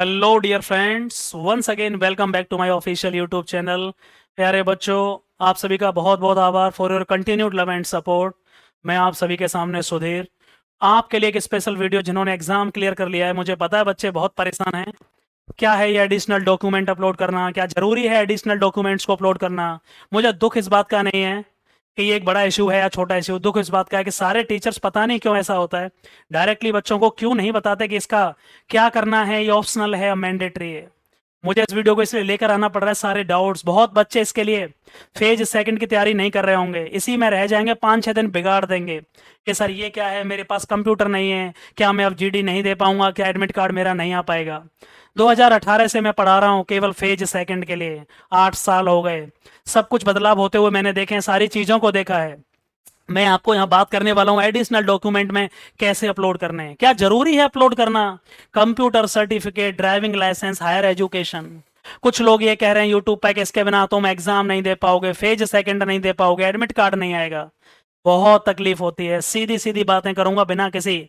Hello dear friends, once again welcome back to my official YouTube channel. प्यारे बच्चों, आप सभी का बहुत बहुत आभार for your continued love and support. मैं आप सभी के सामने सुधीर, आपके लिए एक स्पेशल वीडियो। जिन्होंने एग्जाम क्लियर कर लिया है, मुझे पता है बच्चे बहुत परेशान हैं। क्या है ये एडिशनल डॉक्यूमेंट अपलोड करना? क्या जरूरी है एडिशनल डॉक्यूमेंट्स को अपलोड करना? मुझे दुख इस बात का नहीं है कि ये एक बड़ा इशू है या छोटा इशू। दुख इस बात का है कि सारे टीचर्स, पता नहीं क्यों ऐसा होता है, डायरेक्टली बच्चों को क्यों नहीं बताते कि इसका क्या करना है, ये ऑप्शनल है या मैंडेटरी है। मुझे इस वीडियो को इसलिए लेकर आना पड़ रहा है, सारे डाउट्स, बहुत बच्चे इसके लिए फेज सेकंड की तैयारी नहीं कर रहे होंगे, इसी में रह जाएंगे, 5-6 दिन बिगाड़ देंगे कि सर ये क्या है, मेरे पास कंप्यूटर नहीं है, क्या मैं अब जीडी नहीं दे पाऊंगा, क्या एडमिट कार्ड मेरा नहीं आ पाएगा। 2018 से मैं पढ़ा रहा हूँ केवल फेज सेकंड के लिए, 8 साल हो गए। सब कुछ बदलाव होते हुए मैंने देखे हैं, सारी चीज़ों को देखा है। मैं आपको यहाँ बात करने वाला हूँ एडिशनल डॉक्यूमेंट में कैसे अपलोड करने हैं, क्या जरूरी है अपलोड करना। Computer certificate, driving licence, higher education. कुछ लोग ये कह रहे हैं यूट्यूब पे कि इसके बिना तुम एग्जाम नहीं दे पाओगे, फेज सेकंड नहीं दे पाओगे, एडमिट कार्ड नहीं आएगा। बहुत तकलीफ होती है, सीधी सीधी बातें करूंगा बिना किसी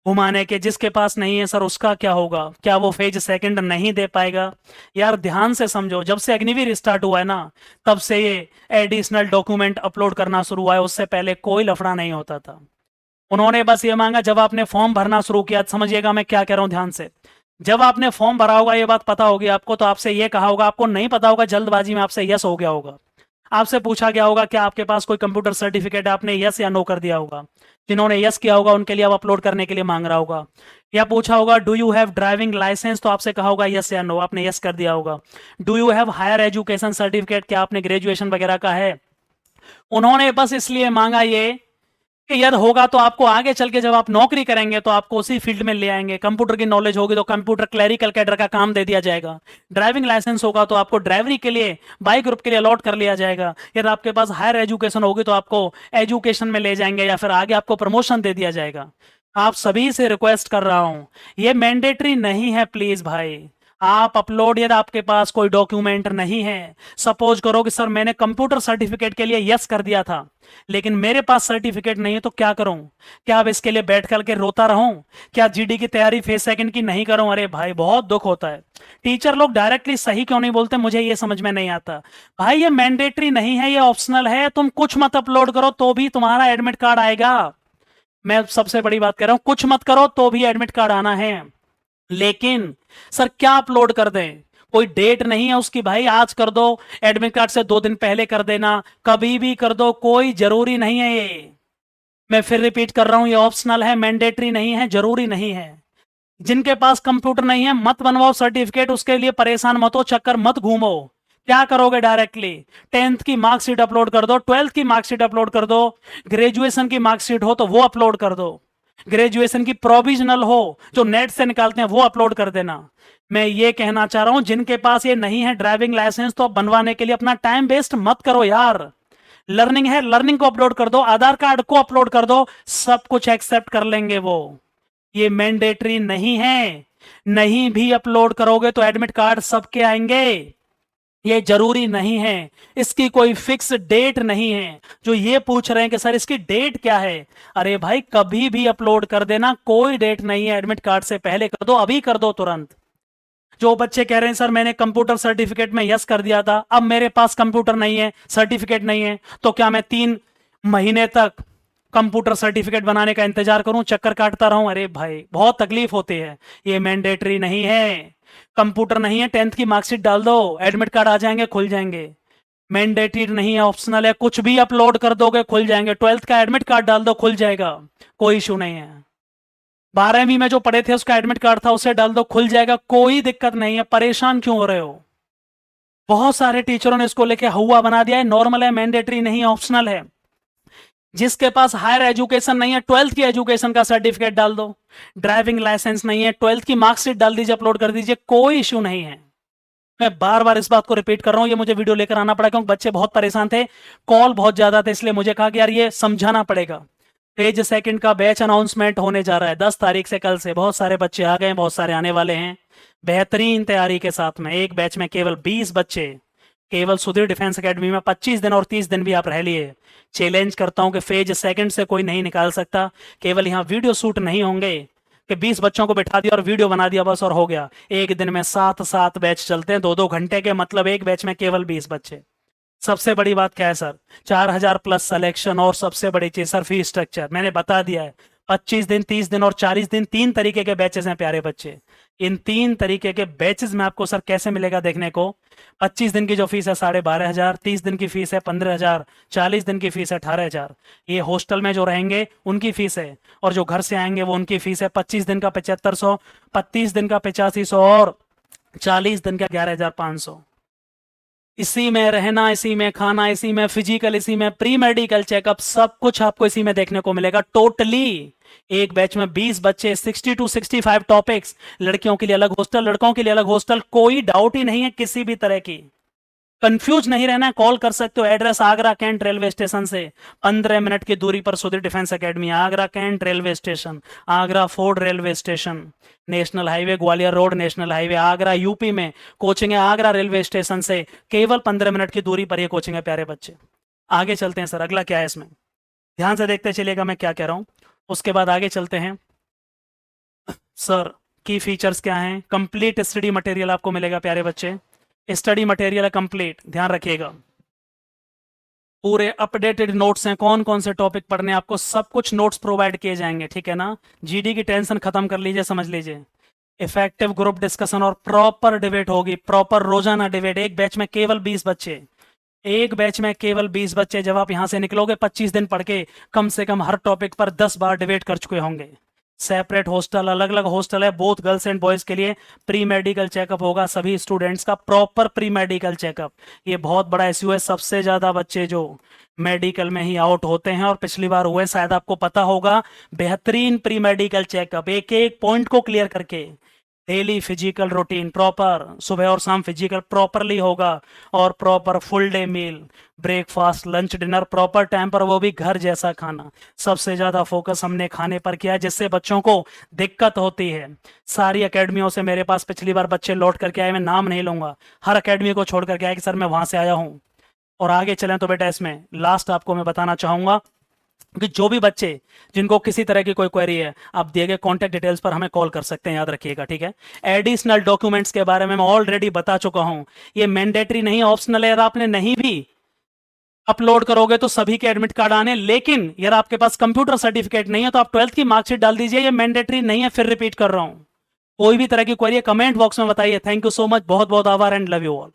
घुमाने के। जिसके पास नहीं है सर, उसका क्या होगा? क्या वो फेज सेकंड नहीं दे पाएगा? यार ध्यान से समझो, जब से अग्निवीर स्टार्ट हुआ है ना, तब से ये एडिशनल डॉक्यूमेंट अपलोड करना शुरू हुआ है। उससे पहले कोई लफड़ा नहीं होता था। उन्होंने बस ये मांगा, जब आपने फॉर्म भरना शुरू किया, समझिएगा मैं क्या कह रहा हूं ध्यान से। जब आपने फॉर्म भरा होगा, ये बात पता होगी आपको, तो आपसे ये कहा होगा, आपको नहीं पता होगा, जल्दबाजी में आपसे यस हो गया होगा। आपसे पूछा गया होगा क्या आपके पास कोई कंप्यूटर सर्टिफिकेट है, आपने यस या नो कर दिया होगा। जिन्होंने यस किया होगा उनके लिए अब अपलोड करने के लिए मांग रहा होगा। या पूछा होगा do you have driving licence, तो आपसे कहा होगा यस या नो, आपने यस कर दिया होगा। Do you have higher education certificate, क्या आपने ग्रेजुएशन वगैरह का है। उन्होंने बस इसलिए मांगा ये कि यदि होगा तो आपको आगे चल के जब आप नौकरी करेंगे तो आपको उसी फील्ड में ले आएंगे। कंप्यूटर की नॉलेज होगी तो कंप्यूटर क्लैरिकल कैडर का काम दे दिया जाएगा। ड्राइविंग लाइसेंस होगा तो आपको ड्राइवरी के लिए, बाइक ग्रुप के लिए अलॉट कर लिया जाएगा। यदि आपके पास हायर एजुकेशन होगी तो आपको एजुकेशन में ले जाएंगे या फिर आगे आपको प्रमोशन दे दिया जाएगा। आप सभी से रिक्वेस्ट कर रहा हूं, ये मैंडेटरी नहीं है, प्लीज भाई। आप अपलोड, यदि आपके पास कोई डॉक्यूमेंट नहीं है, सपोज करो कि सर मैंने कंप्यूटर सर्टिफिकेट के लिए यस कर दिया था, लेकिन मेरे पास सर्टिफिकेट नहीं है, तो क्या करूं? क्या अब इसके लिए बैठ करके रोता रहूं? क्या जीडी की तैयारी फेज सेकंड की नहीं करूं? अरे भाई बहुत दुख होता है। टीचर लोग डायरेक्टली सही क्यों नहीं बोलते, मुझे ये समझ में नहीं आता। भाई ये मैंडेटरी नहीं है, ये ऑप्शनल है। तुम कुछ मत अपलोड करो तो भी तुम्हारा एडमिट कार्ड आएगा। मैं सबसे बड़ी बात कर रहा हूं, कुछ मत करो तो भी एडमिट कार्ड आना है। लेकिन सर क्या अपलोड कर दें? कोई डेट नहीं है उसकी, भाई आज कर दो, एडमिट कार्ड से 2 दिन पहले कर देना, कभी भी कर दो, कोई जरूरी नहीं है ये। मैं फिर रिपीट कर रहा हूं, ये ऑप्शनल है, मैंडेटरी नहीं है, जरूरी नहीं है। जिनके पास कंप्यूटर नहीं है मत बनवाओ सर्टिफिकेट, उसके लिए परेशान मत हो, चक्कर मत घूमो। क्या करोगे? डायरेक्टली 10th की मार्कशीट अपलोड कर दो, 12th की मार्कशीट अपलोड कर दो, ग्रेजुएशन की मार्कशीट हो तो वो अपलोड कर दो, ग्रेजुएशन की प्रोविजनल हो जो नेट से निकालते हैं वो अपलोड कर देना। मैं ये कहना चाह रहा हूं, जिनके पास ये नहीं है ड्राइविंग लाइसेंस, तो बनवाने के लिए अपना टाइम वेस्ट मत करो यार। लर्निंग है, लर्निंग को अपलोड कर दो, आधार कार्ड को अपलोड कर दो, सब कुछ एक्सेप्ट कर लेंगे वो। ये मैंडेटरी नहीं है। नहीं भी अपलोड करोगे तो एडमिट कार्ड सबके आएंगे, ये जरूरी नहीं है। इसकी कोई फिक्स डेट नहीं है। जो ये पूछ रहे हैं कि सर इसकी डेट क्या है, अरे भाई कभी भी अपलोड कर देना, कोई डेट नहीं है। एडमिट कार्ड से पहले कर दो, अभी कर दो तुरंत। जो बच्चे कह रहे हैं सर मैंने कंप्यूटर सर्टिफिकेट में यस कर दिया था, अब मेरे पास कंप्यूटर नहीं है, सर्टिफिकेट नहीं है, तो क्या मैं 3 महीने तक कंप्यूटर सर्टिफिकेट बनाने का इंतजार करूं, चक्कर काटता रहूं? अरे भाई बहुत तकलीफ होती है। ये मैंडेटरी नहीं है। कंप्यूटर नहीं है, 10th की मार्कशीट डाल दो, एडमिट कार्ड आ जाएंगे, खुल जाएंगे। मैंडेटरी नहीं है, ऑप्शनल है, कुछ भी अपलोड कर दोगे खुल जाएंगे। 12th का एडमिट कार्ड डाल दो, खुल जाएगा, कोई इशू नहीं है। 12वीं में जो पढ़े थे उसका एडमिट कार्ड था, उसे डाल दो, खुल जाएगा, कोई दिक्कत नहीं है। परेशान क्यों हो रहे हो? बहुत सारे टीचरों ने इसको लेके हुआ बना दिया है, नॉर्मल है, मैंडेटरी नहीं, ऑप्शनल है। जिसके पास हायर एजुकेशन नहीं है, 12th की एजुकेशन का सर्टिफिकेट डाल दो। ड्राइविंग लाइसेंस नहीं है, 12th की मार्कशीट डाल दीजिए, अपलोड कर दीजिए, कोई इश्यू नहीं है। मैं बार बार इस बात को रिपीट कर रहा हूं, ये मुझे वीडियो लेकर आना पड़ा क्योंकि बच्चे बहुत परेशान थे, कॉल बहुत ज्यादा थे, इसलिए मुझे कहा कि यार ये समझाना पड़ेगा। पेज सेकंड का बैच अनाउंसमेंट होने जा रहा है 10 तारीख से, कल से। बहुत सारे बच्चे आ गए, बहुत सारे आने वाले हैं बेहतरीन तैयारी के साथ में। एक बैच में केवल 20 बच्चे, केवल सुधीर डिफेंस एकेडमी में 25 दिन और 30 दिन भी आप रह लिए। चैलेंज करता हूं कि फेज सेकंड से कोई नहीं निकाल सकता। केवल यहाँ वीडियो शूट नहीं होंगे, कि 20 बच्चों को बिठा दिया और वीडियो बना दिया बस और हो गया। एक दिन में 7 बैच चलते हैं 2-2 घंटे के, मतलब एक बैच में केवल 20 बच्चे। सबसे बड़ी बात क्या है सर, 4,000 प्लस सिलेक्शन, और सबसे बड़ी चीज सर फी स्ट्रक्चर मैंने बता दिया है। 25 दिन, 30 दिन और 40 दिन, 3 तरीके के बैचेस हैं प्यारे बच्चे। इन 3 तरीके के बैचेस में आपको सर कैसे मिलेगा देखने को। 25 दिन की जो फीस है 12,500, 30 दिन की फीस है 15,000, 40 दिन की फीस है 18,000। ये हॉस्टल में जो रहेंगे उनकी फीस है, और जो घर से आएंगे वो उनकी फीस है। 25 दिन का 7,500, 30 दिन का 8,500 और 40 दिन का 11,500। इसी में रहना, इसी में खाना, इसी में फिजिकल, इसी में प्री मेडिकल चेकअप, सब कुछ आपको इसी में देखने को मिलेगा टोटली। एक बैच में 20 बच्चे, 60 to 65 टॉपिक्स, लड़कियों के लिए अलग हॉस्टल, लड़कों के लिए अलग हॉस्टल, कोई डाउट ही नहीं है किसी भी तरह की। कंफ्यूज नहीं रहना है, कॉल कर सकते हो। Address Agra cantt railway station से 15 मिनट की दूरी पर Sudhir defence academy, Agra cantt railway station, Agra fort railway station, national highway Gwalior road, national highway Agra UP में कोचिंग है। आगरा रेलवे स्टेशन से केवल 15 मिनट की दूरी पर यह कोचिंग है प्यारे बच्चे। आगे चलते हैं सर, अगला क्या है इसमें, ध्यान से देखते चलिएगा मैं क्या कह रहा हूं। उसके बाद आगे चलते हैं सर, की फीचर्स क्या हैं। कंप्लीट स्टडी मटेरियल आपको मिलेगा प्यारे बच्चे, स्टडी मटेरियल है कंप्लीट, ध्यान रखिएगा। पूरे अपडेटेड नोट्स हैं, कौन कौन से टॉपिक पढ़ने हैं आपको, सब कुछ नोट्स प्रोवाइड किए जाएंगे, ठीक है ना। जीडी की टेंशन खत्म कर लीजिए, समझ लीजिए। इफेक्टिव ग्रुप डिस्कशन और प्रॉपर डिबेट होगी, प्रॉपर रोजाना डिबेट। एक बैच में केवल 20 बच्चे, एक बैच में केवल 20 बच्चे। जब आप यहां से निकलोगे 25 दिन पढ़ के, कम से कम हर टॉपिक पर 10 बार डिबेट कर चुके होंगे। सेपरेट हॉस्टल, अलग अलग हॉस्टल है बोथ गर्ल्स एंड बॉयज के लिए। प्री मेडिकल चेकअप होगा सभी स्टूडेंट्स का, प्रॉपर प्री मेडिकल चेकअप। ये बहुत बड़ा इश्यू है, सबसे ज्यादा बच्चे जो मेडिकल में ही आउट होते हैं, और पिछली बार हुए शायद आपको पता होगा। बेहतरीन प्री मेडिकल चेकअप, एक एक पॉइंट को क्लियर करके। डेली फिजिकल रूटीन प्रॉपर, सुबह और शाम फिजिकल प्रॉपरली होगा, और proper full day meal, breakfast lunch dinner proper time पर, वो भी घर जैसा खाना। सबसे ज्यादा फोकस हमने खाने पर किया, जिससे बच्चों को दिक्कत होती है। सारी अकेडमियों से मेरे पास पिछली बार बच्चे लौट करके आए, मैं नाम नहीं लूंगा, हर अकेडमी को छोड़ करके आए कि सर मैं वहां से आया हूं। और आगे चलें तो बेटा इसमें लास्ट आपको मैं बताना चाहूंगा कि जो भी बच्चे जिनको किसी तरह की कोई क्वेरी है, आप दिए गए कॉन्टैक्ट डिटेल्स पर हमें कॉल कर सकते हैं, याद रखिएगा, ठीक है। एडिशनल डॉक्यूमेंट्स के बारे में मैं ऑलरेडी बता चुका हूं, ये मैंडेटरी नहीं, ऑप्शनल है। यार आपने नहीं भी अपलोड करोगे तो सभी के एडमिट कार्ड आने, लेकिन यार आपके पास कंप्यूटर सर्टिफिकेट नहीं है तो आप 12th की मार्कशीट डाल दीजिए, ये मैंडेटरी नहीं है। फिर रिपीट कर रहा हूं, कोई भी तरह की क्वेरी है कमेंट बॉक्स में बताइए। थैंक यू सो मच, बहुत बहुत आभार एंड लव यू ऑल।